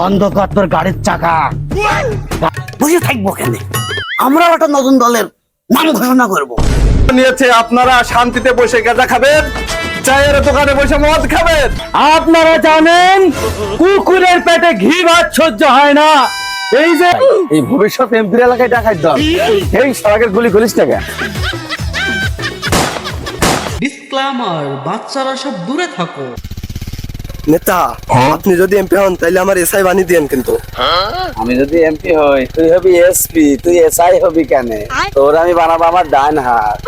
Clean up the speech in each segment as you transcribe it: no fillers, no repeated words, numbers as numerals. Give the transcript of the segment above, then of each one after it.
বন্ধ কর তোর গাড়ির চাকা। বসে থাকবো কেন? আমরা একটা নতুন দলের নাম ঘোষণা করব। নিয়েছে আপনারা শান্তিতে বসে গাঁজা খাবেন, চায়ের দোকানে বসে মদ খাবেন। আপনারা জানেন কুকুরের পেটে ঘি ভাত সহ্য হয় না। এই যে এই ভবিষ্যৎ এমপির এলাকায় ডাকাত দল, এই সড়কের গুলি করিস টাকা। ডিসক্লেমার, বাচ্চারা সব দূরে থাকো। নেতা, আপনি যদি এমপি হন তাহলে আমার এসআই বানিয়ে দিয়েন কিন্তু। আমি যদি এমপি হই, তুই হবি এসপি, তুই এসআই হবি কেন? তোর আমি বানাবো আমার ডান হাত।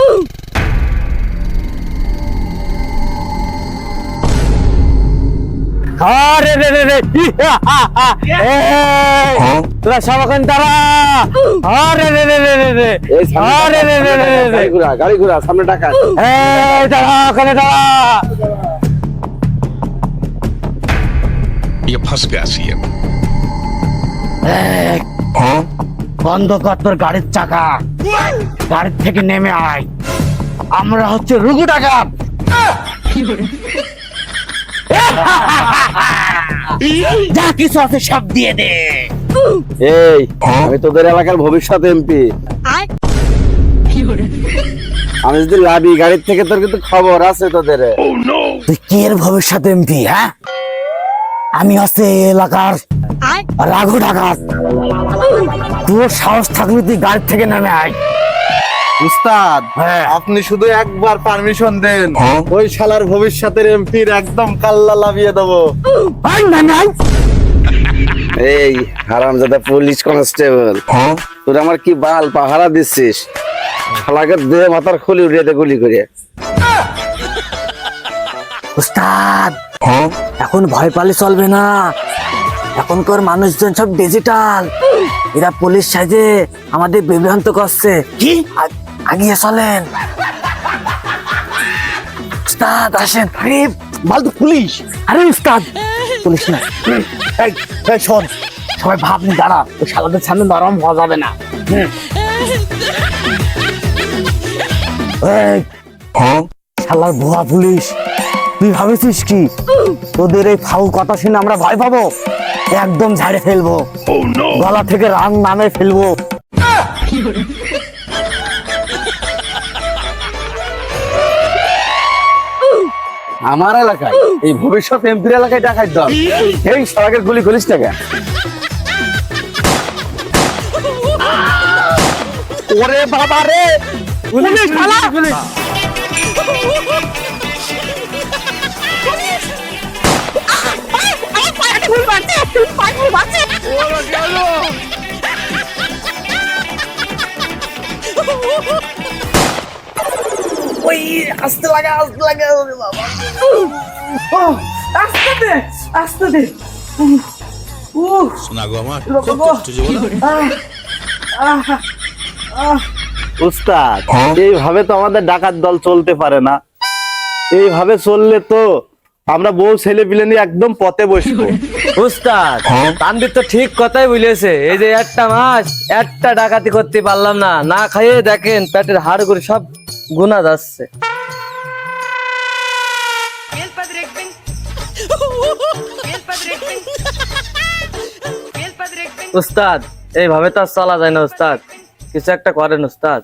আরে রে রে রে, তোরা সব এখন দাঁড়া। আরে রে রে রে রে রে, আরে রে রে রে রে, গাড়ি ঘোড়া সামনে টাকা। এই দাঁড়া, ওখানে দাঁড়া। ये फंस गया सीएम। বন্ধ কর তোর গাড়ির চাকা। গাড়ির থেকে নেমে আয়। আমরা হচ্ছে রুগু ডাকাত। যা কিছু আছে সব দিয়ে দে। এই আমি তোদের এলাকার ভবিষ্যৎ এমপি। আমি যদি লাভি গাড়ির থেকে, তোর কিন্তু খবর আছে তোদের। তুই কি এর ভবিষ্যৎ এমপি? হ্যাঁ, আমি হচ্ছে এলাকার রাঘু ডাকাত। তোর সাহস থাকলে তুই গাড়ি থেকে নেমে আয়। উস্তাদ, হ্যাঁ। আপনি শুধু একবার পারমিশন দেন, ওই শালার ভবিষ্যতের এমপির একদম কাল্লা লাভিয়ে দেবো। আয় নেমে আয়। এই হারামজাদা পুলিশ কনস্টেবল, তোর আমার কি বাল পাহারা দিচ্ছিস? শালাকে দেহ মাথার খুলি উড়িয়ে দে গুলি করে। উস্তাদ, এখন ভয় পালে চলবে না। এখনকার মানুষজন সব ডিজিটাল। এরা পুলিশ সাজে আমাদের বিভ্রান্ত করছে। কি আগিয়ে চলেন। উস্তাদ আসেন। আরে বল তো পুলিশ। আরে উস্তাদ, পুলিশ না। এই এই শোন, সবাই ভাবনি দাঁড়া, ওই শালাদের সামনে নরম হওয়া যাবে না। এই শালার ভুয়া পুলিশ, তুই ভাবেছিস কি তোদের এই ফাউ কথা শুনে আমরা ভয় পাবো? একদম ঝাড়ে ফেলবো, গলা থেকে রাং নামে ফেলবো। আমার এলাকায়, এই ভবিষ্যৎ এমপির এলাকায় ডাকাত দল, এই সড়কের গুলি করিস টাকা। ওরে বাবা রে, পুলিশ শালা! ওই আস্তে লাগা, আস্তে লাগা। ওরে বাবা, আস্তে দে, আস্তে দে। सुना गो আমার উস্তাদ, এইভাবে তো আমাদের ডাকাত দল চলতে পারে না। এইভাবে চললে তো আমরা বউ ছেলে পিলে নিয়ে একদম পথে বসবো। উস্তাদ তানবীর তো ঠিক কথাই বলেছে। এই যে একটা মাস একটা ডাকাতি করতে পারলাম না, না খাইয়ে দেখেন পেটের হাড় করে সব গুনা যাচ্ছে। উস্তাদ এইভাবে তো আর চলা যায় না উস্তাদ, কিছু একটা করেন উস্তাদ।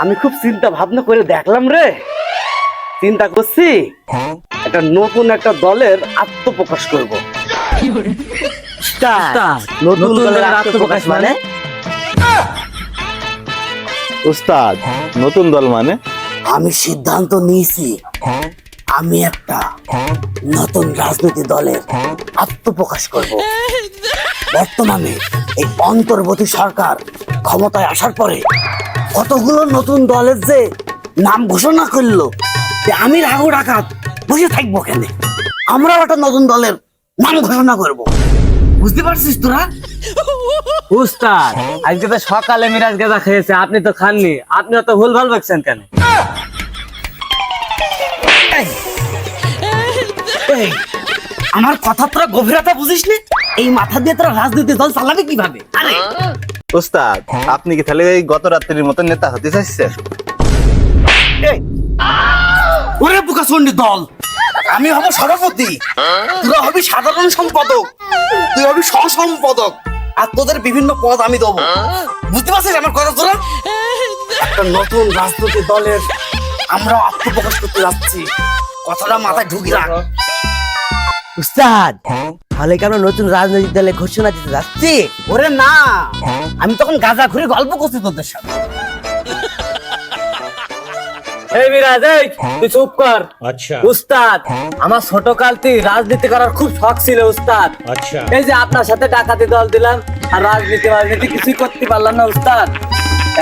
আমি খুব চিন্তা ভাবনা করে দেখলাম রে, চিন্তা করছি একটা নতুন একটা দলের আত্মপ্রকাশ করব। নতুন দলের আত্মপ্রকাশ মানে? উস্তাদ, নতুন দল মানে? আমি সিদ্ধান্ত নিয়েছি, আমি একটা নতুন রাজনৈতিক দলের আত্মপ্রকাশ করব। বর্তমানে এই অন্তর্বর্তী সরকার ক্ষমতায় আসার পরে কতগুলো নতুন দলের যে নাম ঘোষণা করলো, যে আমি রাঘু ডাকাত বসে থাকবো কেন? আমরাও একটা নতুন দলের নাম ঘোষণা করব। বুঝতে পারছিস তোরা? উস্তাদ আজকে তো সকালে মিরাজ গাঁজা খেয়েছে, আপনি তো খাননি। আপনি তো ভুল ভাল বলছেন কেন? এই, আমার কথা তোরা গভীরতা বুঝিস নি? এই মাথা দিয়ে তোরা রাজনৈতিক দল চালাবে কিভাবে? আরে উস্তাদ, আপনি কি তাহলে এই গত রাত্রির মতো নেতা হতে চাইছেন? ওরে বোকা চন্ডী দল, আমি হব সভাপতি, তোরা হবি সাধারণ সম্পাদক, তুই হবি সহসম্পাদক, আর তোদের বিভিন্ন পদ আমি দেবো। বুঝতে পারছিস আমার কথা তোরা? একটা নতুন রাজনৈতিক দলের আমরা আত্মপ্রকাশ করতে যাচ্ছি, কথাটা মাথায় ঢুকি রাখ। উস্তাদ, তাহলে কি আমরা নতুন রাজনৈতিক দলে ঘোষণা দিতে যাচ্ছি? ওরে না, আমি তখন গাঁজা ঘুরে গল্প করছি তোদের সাথে। এই মিরাজ, এই তুই চুপ কর। আচ্ছা উস্তাদ, আমার ছোট কালতি রাজনীতি করার খুব শখ ছিল উস্তাদ। আচ্ছা, এই যে আপনার সাথে ডাকাতি দল দিলাম, আর রাজনীতি কিছুই করতে পারলাম না উস্তাদ।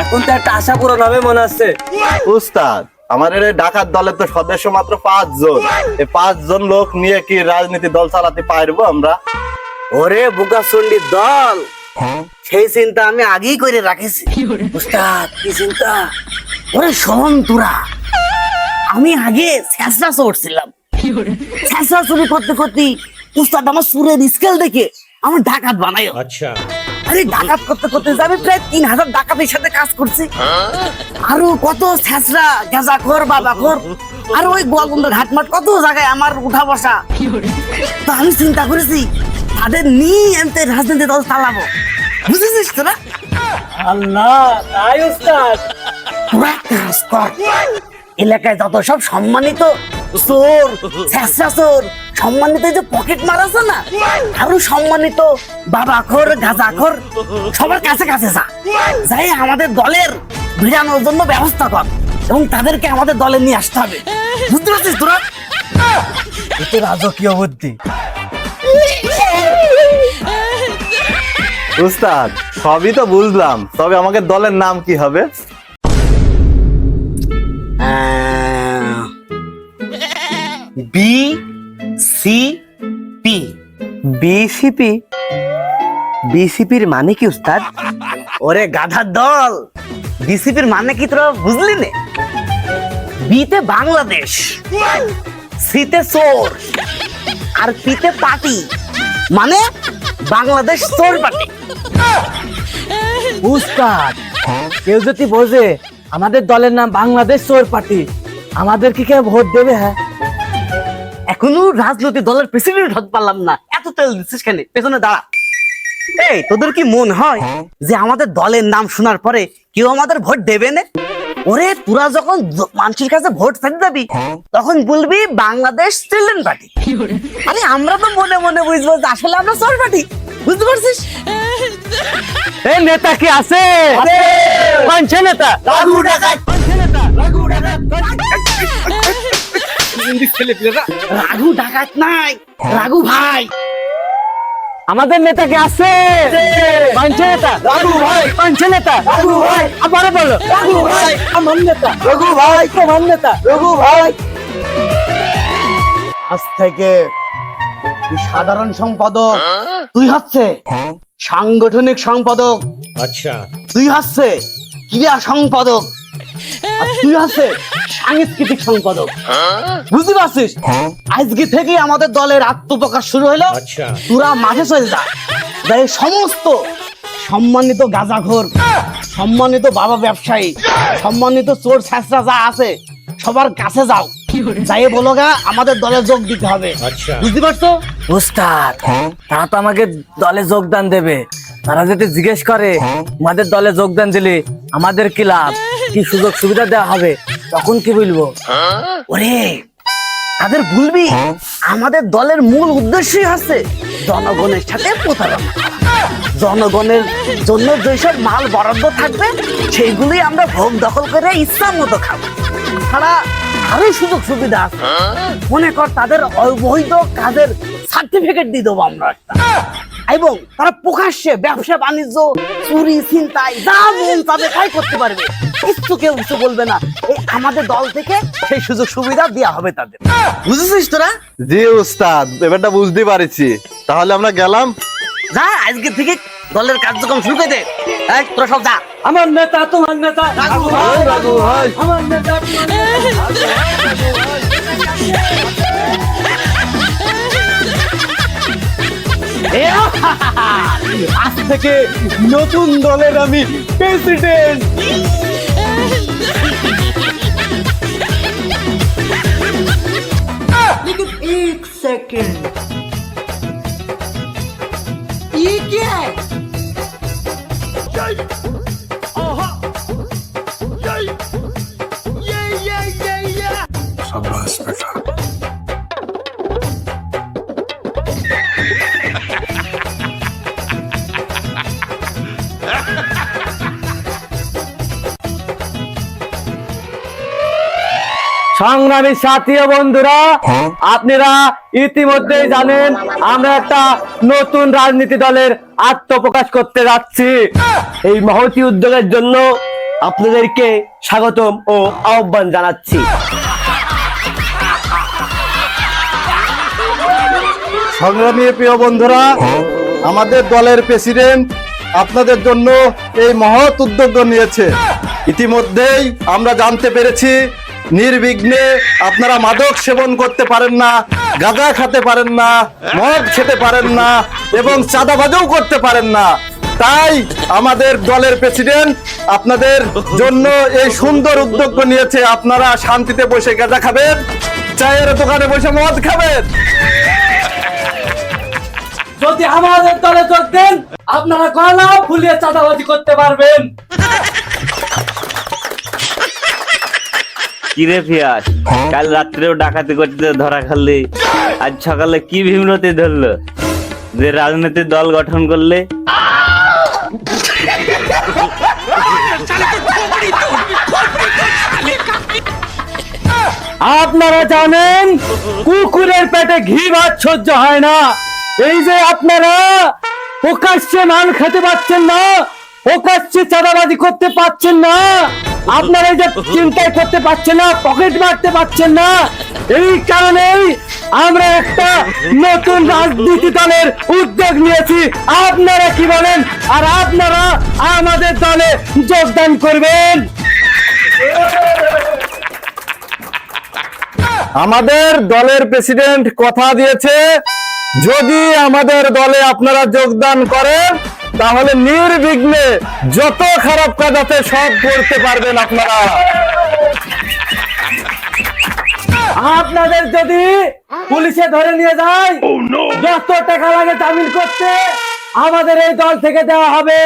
এখন তো একটা আশা পূরণ হবে মনে হচ্ছে। উস্তাদ, আমাদের এই ডাকাত দলের তো সদস্য মাত্র 5 জন। এই 5 জন লোক নিয়ে কি রাজনীতি দল চালাতে পারবো আমরা? ওরে বোকাচন্ডির দল, সেই চিন্তা আমি আগেই করে রাখেছি। উস্তাদ, কি চিন্তা? ওরে শোন তোরা, আমি আগে ছেঁচড়া চড়ছিলাম, ছেঁচড়া চুরি করতে করতে উস্তাদ আমার সুরের স্কেল দেখে আমার ডাকাত বানায়। আচ্ছা, আরে ডাকাত করতে করতে যাবে প্রায় 3000 ডাকাতের সাথে কাজ করছি, আরো কত ছেঁচড়া গাঁজাখোর বাবাখোর, আর ওই গোয়ালবন্দ ঘাটমাট কত জায়গায় আমার উঠা বসা। তো আমি চিন্তা করেছি তাদের নিয়ে এমতে রাজনীতি দল চালাবো। বুঝেছিস তোরা? আল্লাহ, তাই উস্তাদ? তোরা কাজ কর, এলাকায় যত সব সম্মানিত চোর, ছেঁচড়া চোর, সম্মানিত যে পকেট মার আছে না, আরো সম্মানিত বাবাখোর গাঁজাখোর, সবার কাছে কাছে যা, যাই আমাদের দলের ভিড়ানোর জন্য ব্যবস্থা কর, এবং তাদেরকে আমাদের দলে নিয়ে আসতে হবে। বুঝতে পারছিস তোরা? এতে রাজকীয় বুদ্ধি। উস্তাদ, সবই তো বুঝলাম, তবে আমাকে দলের নাম কি হবে? BCP। বিসিপি? বিসিপির মানে কি উস্তাদ? ওরে গাধার দল, বিসিপির মানে কি তোরা বুঝলি না? বিতে বাংলাদেশ, সিতে চোর, আর পিতে পার্টি, মানে বাংলাদেশ চোর পার্টি। উস্তাদ, কেউ যদি বোঝে আমাদের দলের নাম বাংলাদেশ চোর পার্টি, আমাদের কি কেউ ভোট দেবে? হ্যাঁ, এখনো রাজনৈতিক দলের প্রেসিডেন্ট হতে পারলাম না, এত তেল দিচ্ছিস কেন? পেছনে দাঁড়া। এই তোদের কি মন হয় যে আমাদের দলের নাম শোনার পরে কেউ আমাদের ভোট দেবে না? ওরে তোরা যখন মানুষের কাছে ভোট চাইতে যাবি, তখন বলবি বাংলাদেশ চিলড্রেন পার্টি। আরে আমরা তো মনে মনে বুঝবো যে আসলে আমরা চোর পার্টি। বুঝতে পারছিস? এই নেতা কি আছে? পাঞ্চে নেতা, রাঘু ডাকাত, রাঘু ডাকাত নাই, রাঘু ভাই। আমাদের নেতা কি আছে? পাঞ্চে নেতা, রাঘু ভাই, পাঞ্চে নেতা, রাঘু ভাই, আবারও বলো। রাঘু ভাই, আমার নেতা, রাঘু ভাই, তোমার নেতা। রাঘু ভাই। আজ থেকে তুই সাধারণ সম্পাদক, তুই হচ্ছে সাংগঠনিক সম্পাদক, আচ্ছা, তুই হচ্ছে ক্রীড়া সম্পাদক, আর তুই হচ্ছে সাংস্কৃতিক সম্পাদক। বুঝতে পারছিস? আজকে থেকে আমাদের দলের আত্মপ্রকাশ শুরু হলো। আচ্ছা। তোরা মাঠে চলে যা, যাই সমস্ত সম্মানিত গাঁজাখোর, সম্মানিত বাবা ব্যবসায়ী, সম্মানিত চোর ছেঁচড়া যা আছে সবার কাছে যাও, যাই বলো গা আমাদের দলে যোগ দিতে হবে। আচ্ছা। বুঝতে পারছো? উস্তাদ, তারা তো আমাকে দলে যোগদান দেবে। তারা যদি জিজ্ঞেস করে আমাদের দলে যোগদান দিলে আমাদের কি লাভ, কি সুযোগ সুবিধা দেওয়া হবে, তখন কি বলবো? ওরে তাদের বলবি আমাদের দলের মূল উদ্দেশ্যই আছে জনগণের সাথে প্রতারণা করা। জনগণের জন্য যেসব মাল বরাদ্দ থাকবে সেইগুলি আমরা ভোগ দখল করে ইচ্ছা মতো খাবো। ছাড়া আরো সুযোগ সুবিধা আছে, মনে কর তাদের অবৈধ কাজের সার্টিফিকেট দিয়ে দেবো আমরা একটা, এবং তারা প্রকাশ্যে ব্যবসা বাণিজ্য চুরি ছিনতাই যা মন তাদের তাই করতে পারবে, কিছু কেউ কিছু বলবে না। এই আমাদের দল থেকে সেই সুযোগ সুবিধা দেওয়া হবে তাদের। বুঝেছিস তোরা? জি উস্তাদ, এবারটা বুঝতে পারছি। তাহলে আমরা গেলাম। যা আজকে থেকে দলের কার্যক্রম শুরু করে দে। এই তোরা সব যা। আমার নেতা তোমার নেতা, রাঘু ভাই, রাঘু ভাই, আমার নেতা তোমার আজ থেকে নতুন দলের আমি প্রেসিডেন্ট। लेकिन एक सेकंड, ये क्या है? সংগ্রামী সাথী ও বন্ধুরা, আপনারা ইতিমধ্যেই জানেন আমরা একটা নতুন রাজনীতি দলের আত্মপ্রকাশ করতে যাচ্ছি। এই মহতী উদ্যোগের জন্য আপনাদেরকে স্বাগতম ও আহ্বান জানাচ্ছি। সংগ্রামী প্রিয় বন্ধুরা, আমাদের দলের প্রেসিডেন্ট আপনাদের জন্য এই মহৎ উদ্যোগ নিয়েছে। ইতিমধ্যেই আমরা জানতে পেরেছি নির্বিঘ্নে আপনারা মাদক সেবন করতে পারেন না, গাঁজা খেতে পারেন না, মদ খেতে পারেন না এবং চাঁদাবাজিও করতে পারেন না। তাই আমাদের দলের প্রেসিডেন্ট আপনাদের জন্য এই সুন্দর উদ্যোগ নিয়েছে। আপনারা শান্তিতে বসে গাঁজা খাবেন, চায়ের দোকানে বসে মদ খাবেন। যদি আমাদের দলে যোগ দেন, আপনারা গলা ফুলিয়ে চাঁদাবাজি করতে পারবেন। কিরে পিয়াস, কাল রাত্রেও ডাকাতি করতে ধরা খালি, আজ সকালে কি ভীমরতি ধরলো যে রাজনৈতিক দল গঠন করলে? আপনারা জানেন কুকুরের পেটে ঘি ভাত সহ্য হয় না। এই যে আপনারা প্রকাশ্যে মান খেতে পাচ্ছেন না, প্রকাশ্যে চাঁদাবাজি করতে পাচ্ছেন না, আপনারা এই যে চিন্তাই করতে পারছেন না, পকেট মারতে পারছেন না, এই কারণেই আমরা একটা নতুন রাজনীতি দলের উদ্যোগ নিয়েছি। আপনারা কি বলেন? আর আপনারা আমাদের দলে যোগদান করবেন। আমাদের দলের প্রেসিডেন্ট কথা দিয়েছে, যদি আমাদের দলে আপনারা যোগদান করেন তাহলে নির্বিঘ্নে যত খারাপ কাজ আছে সব করতে পারবেন আপনারা। আপনাদের যদি পুলিশে ধরে নিয়ে যায়, যত টাকা লাগে জামিন করতে আমাদের এই দল থেকে দেওয়া হবে।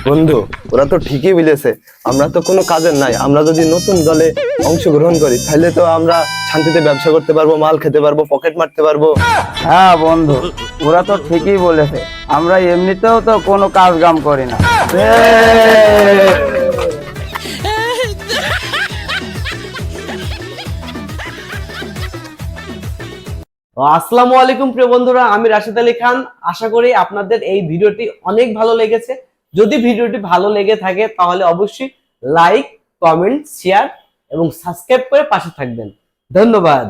বন্ধু, ওরা তো ঠিকই বলেছে, আমরা তো কোনো কাজের নাই। আমরা যদি নতুন দলে অংশগ্রহণ করি তাহলে তো আমরা শান্তিতে ব্যবসা করতে পারবো, মাল খেতে পারবো, পকেট মারতে পারবো। হ্যাঁ বন্ধু, ওরা তো ঠিকই বলেছে, আমরা এমনিতেও তো কোনো কাজ কাম করি না। আসসালামু আলাইকুম প্রিয় বন্ধুরা, আমি রাশেদ আলী খান। আশা করি আপনাদের এই ভিডিওটি অনেক ভালো লেগেছে। যদি ভিডিওটি ভালো লেগে থাকে তাহলে অবশ্যই লাইক, কমেন্ট, শেয়ার এবং সাবস্ক্রাইব করে পাশে থাকবেন। ধন্যবাদ।